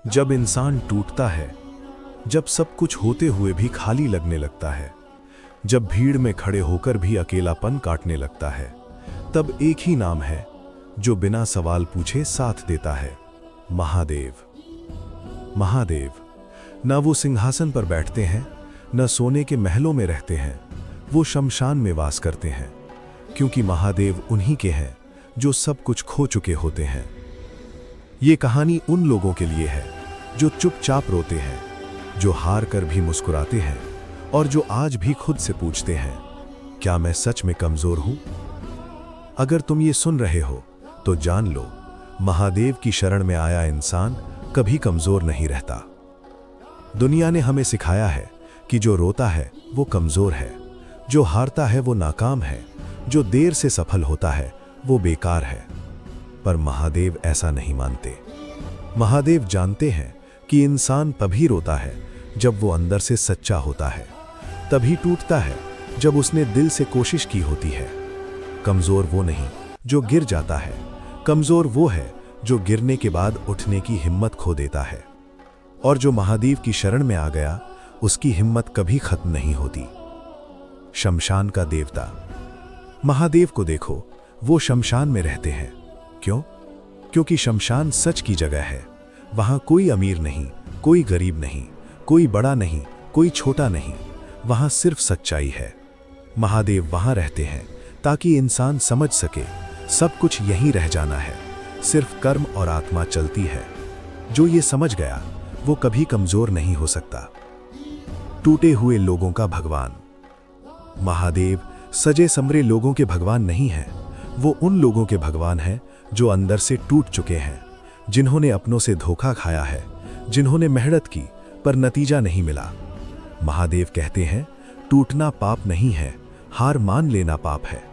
जब इंसान टूटता है, जब सब कुछ होते हुए भी खाली लगने लगता है, जब भीड़ में खड़े होकर भी अकेलापन काटने लगता है, तब एक ही नाम है जो बिना सवाल पूछे साथ देता है, महादेव। महादेव ना वो सिंहासन पर बैठते हैं, न सोने के महलों में रहते हैं, वो शमशान में वास करते हैं, क्योंकि महादेव उन्हीं के हैं जो सब कुछ खो चुके होते हैं। ये कहानी उन लोगों के लिए है जो चुपचाप रोते हैं, जो हार कर भी मुस्कुराते हैं और जो आज भी खुद से पूछते हैं, क्या मैं सच में कमजोर हूं? अगर तुम ये सुन रहे हो तो जान लो, महादेव की शरण में आया इंसान कभी कमजोर नहीं रहता। दुनिया ने हमें सिखाया है कि जो रोता है वो कमजोर है, जो हारता है वो नाकाम है, जो देर से सफल होता है वो बेकार है। पर महादेव ऐसा नहीं मानते। महादेव जानते हैं कि इंसान तभी रोता है जब वो अंदर से सच्चा होता है, तभी टूटता है जब उसने दिल से कोशिश की होती है। कमजोर वो नहीं जो गिर जाता है, कमजोर वो है जो गिरने के बाद उठने की हिम्मत खो देता है। और जो महादेव की शरण में आ गया, उसकी हिम्मत कभी खत्म नहीं होती। शमशान का देवता। महादेव को देखो, वो शमशान में रहते हैं। क्यों? क्योंकि शमशान सच की जगह है। वहां कोई अमीर नहीं, कोई गरीब नहीं, कोई बड़ा नहीं, कोई छोटा नहीं, वहां सिर्फ सच्चाई है। महादेव वहां रहते हैं ताकि इंसान समझ सके, सब कुछ यहीं रह जाना है, सिर्फ कर्म और आत्मा चलती है। जो ये समझ गया वो कभी कमजोर नहीं हो सकता। टूटे हुए लोगों का भगवान। महादेव सजे संवरे लोगों के भगवान नहीं हैं, वो उन लोगों के भगवान हैं जो अंदर से टूट चुके हैं, जिन्होंने अपनों से धोखा खाया है, जिन्होंने मेहनत की पर नतीजा नहीं मिला। महादेव कहते हैं, टूटना पाप नहीं है, हार मान लेना पाप है।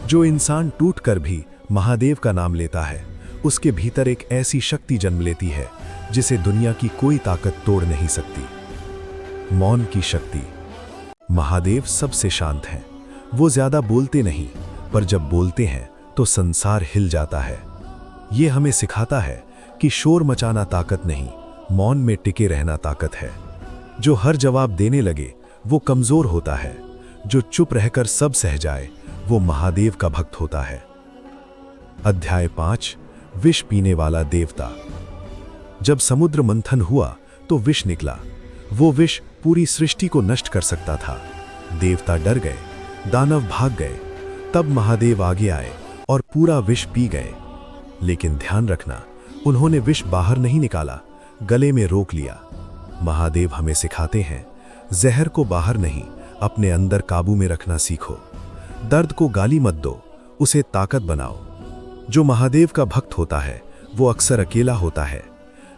जो इंसान टूट कर भी महादेव का नाम लेता है, उसके भीतर एक ऐसी शक्ति जन्म लेती है जिसे दुनिया की कोई ताकत तोड़ नहीं सकती। मौन की शक्ति। महादेव सबसे शांत हैं। वो ज्यादा बोलते नहीं, पर जब बोलते हैं तो संसार हिल जाता है। ये हमें सिखाता है कि शोर मचाना ताकत नहीं, मौन में टिके रहना ताकत है। जो हर जवाब देने लगे वो कमजोर होता है, जो चुप रहकर सब सह जाए वो महादेव का भक्त होता है। अध्याय 5। विष पीने वाला देवता। जब समुद्र मंथन हुआ तो विष निकला। वो विष पूरी सृष्टि को नष्ट कर सकता था। देवता डर गए, दानव भाग गए। तब महादेव आगे आए और पूरा विष पी गए। लेकिन ध्यान रखना, उन्होंने विष बाहर नहीं निकाला, गले में रोक लिया। महादेव हमें सिखाते हैं, जहर को बाहर नहीं, अपने अंदर काबू में रखना सीखो। दर्द को गाली मत दो, उसे ताकत बनाओ। जो महादेव का भक्त होता है वो अक्सर अकेला होता है,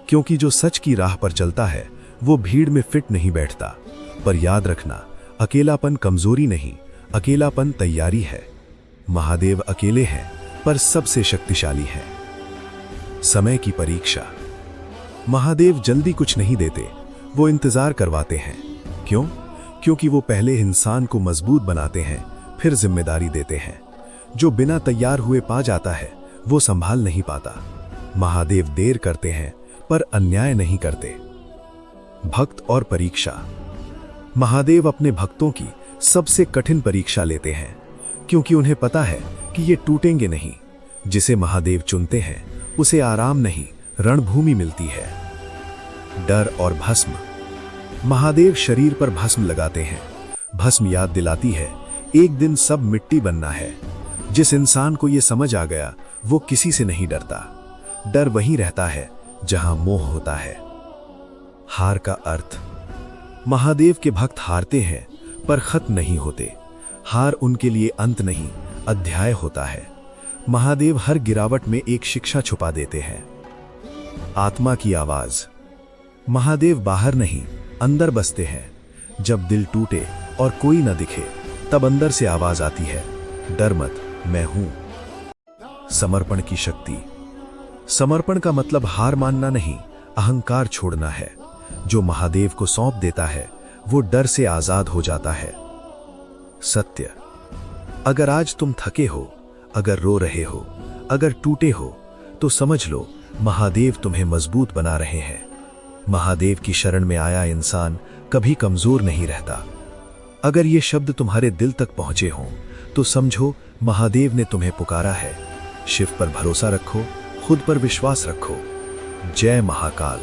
क्योंकि जो सच की राह पर चलता है वो भीड़ में फिट नहीं बैठता। पर याद रखना, अकेलापन कमजोरी नहीं, अकेलापन तैयारी है। महादेव अकेले हैं पर सबसे शक्तिशाली हैं। समय की परीक्षा। महादेव जल्दी कुछ नहीं देते, वो इंतजार करवाते हैं। क्यों? क्योंकि वो पहले इंसान को मजबूत बनाते हैं, फिर जिम्मेदारी देते हैं। जो बिना तैयार हुए पा जाता है वो संभाल नहीं पाता। महादेव देर करते हैं पर अन्याय नहीं करते। भक्त और परीक्षा। महादेव अपने भक्तों की सबसे कठिन परीक्षा लेते हैं, क्योंकि उन्हें पता है कि ये टूटेंगे नहीं। जिसे महादेव चुनते हैं उसे आराम नहीं, रणभूमि मिलती है। डर और भस्म। महादेव शरीर पर भस्म लगाते हैं। भस्म याद दिलाती है, एक दिन सब मिट्टी बनना है। जिस इंसान को ये समझ आ गया वो किसी से नहीं डरता। डर वहीं रहता है जहां मोह होता है। हार का अर्थ। महादेव के भक्त हारते हैं पर खत्म नहीं होते। हार उनके लिए अंत नहीं, अध्याय होता है। महादेव हर गिरावट में एक शिक्षा छुपा देते हैं। आत्मा की आवाज। महादेव बाहर नहीं, अंदर बसते हैं। जब दिल टूटे और कोई न दिखे, तब अंदर से आवाज आती है, डर मत, मैं हूं। समर्पण की शक्ति। समर्पण का मतलब हार मानना नहीं, अहंकार छोड़ना है। जो महादेव को सौंप देता है वो डर से आजाद हो जाता है। सत्य। अगर आज तुम थके हो, अगर रो रहे हो, अगर टूटे हो, तो समझ लो महादेव तुम्हें मजबूत बना रहे हैं। महादेव की शरण में आया इंसान कभी कमजोर नहीं रहता। अगर ये शब्द तुम्हारे दिल तक पहुंचे हों तो समझो महादेव ने तुम्हें पुकारा है। शिव पर भरोसा रखो, खुद पर विश्वास रखो। जय महाकाल।